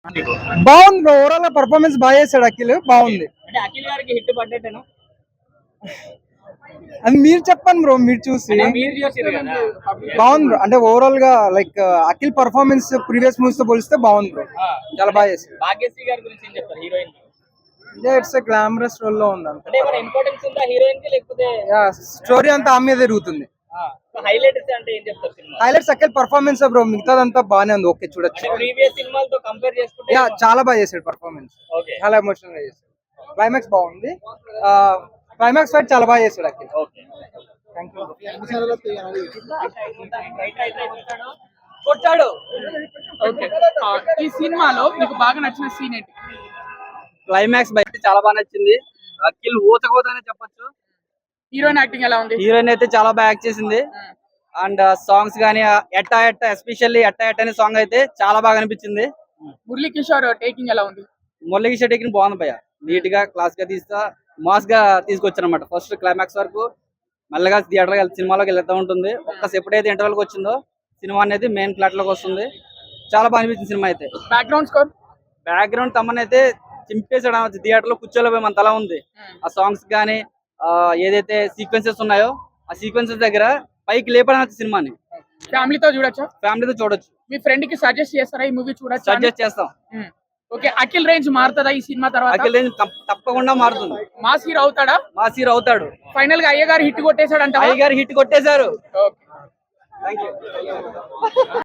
నీకు బాగుంది bro, overall performance బాగా చేశాడు అఖిల్, బాగుంది. అంటే అఖిల్ గారికి హిట్ పడ్డట్టేనా? అది మీరు చెప్పండి బ్రో, మీరు చూసి. అంటే మీరు చూసిరు కదా. బాగుంది బ్రో, అంటే ఓవరాల్ గా like Akhil performance previous movies తో పోలిస్తే బాగుంది బ్రో, ఆ, చాలా బాగా చేశాడు. భాగ్యశ్రీ గారి గురించి ఏం చెప్తారు హీరోయిన్? ఇట్స్ గ్లామరస్ రోల్ లో ఉంది అంతే. అంటే ఏమైనా ఇంపార్టెన్స్ ఉందా హీరోయిన్ కి, లేకపోతే స్టోరీ అంతా ఆమె మీద తిరుగుతుంది. హైలైట్స్ అంటే ఏం చెప్తారు cinema? Highlights Akhil performance bro, మిగతాదంతా బాగానే ఉంది, ఓకే చూడొచ్చు. అంటే ప్రీవియస్ సినిమాలతో కంపేర్ చేసుకుంటే చాలా బాగా చేశాడు పర్ఫార్మెన్స్, ఓకే చాలా ఎమోషనల్ గా చేశాడు. క్లైమాక్స్ బాగుంది, క్లైమాక్స్ ఫైట్ చాలా బాగా చేశాడు అఖిల్. ఓకే. Thank you. కొట్టాడు. ఓకే. ఈ సినిమాలో మీకు బాగా నచ్చిన సీన్ ఏంటి? క్లైమాక్స్ బయట చాలా బాగా నచ్చింది. అఖిల్ ఊతకోతనే చెప్పొచ్చు. హీరోయిన్ యాక్టింగ్ ఎలా ఉంది? హీరోయిన్ అయితే చాలా బాగా యాక్ట్ చేసింది. అండ్ సాంగ్స్ గానీ ఎట్టా ఎట్టా, ఎస్పెషల్లీ ఎట్టా ఎట్టా అనే సాంగ్ అయితే చాలా బాగా అనిపించింది. మురళీ కిషోర్ టేకింగ్ ఎలా ఉంది? మురళీ షెట్టికి బాగుంది భయ్య, నీట్ గా క్లాస్ గా మాస్ గా తీసుకొచ్చారు అనమాట. ఫస్ట్ క్లైమాక్స్ వరకు మెల్లగా థియేటర్ సినిమాలోకి వెళ్తూ ఉంటుంది. ఎప్పుడైతే ఇంటర్వెల్ కి వచ్చిందో సినిమా అనేది మెయిన్ ప్లాట్ లోకి వస్తుంది. చాలా బాగా అనిపించింది సినిమా అయితే. Background score? బ్యాక్గ్రౌండ్ తమ్మనైతే చింపేసాడు, థియేటర్ లో కూర్చోలేకపోయి మన తల ఉంది. ఆ సాంగ్స్ గానీ ఏదైతే సీక్వెన్సెస్ ఉన్నాయో ఆ సీక్వెన్సెస్ దగ్గర పైకి లేపడానికి సినిమాని ఫ్యామిలీతో చూడొచ్చా? ఫ్యామిలీతో చూడొచ్చు. మీ ఫ్రెండ్ కి సజెస్ట్ చేస్తారా ఈ మూవీ చూడొచ్చు? సజెస్ట్ చేస్తాం. ఓకే. అఖిల్ రేంజ్ మారుతుందా ఈ సినిమా తర్వాత? అఖిల్ రేంజ్ తప్పకుండా మారుతుంది. మాస్ హీరో అవుతాడా? మాస్ హీరో అవుతాడు. ఫైనల్ గా అయ్యగారు హిట్ కొట్టేశాడు అంటే? అయ్యగారు హిట్ కొట్టేశారు. ఓకే. Thank you.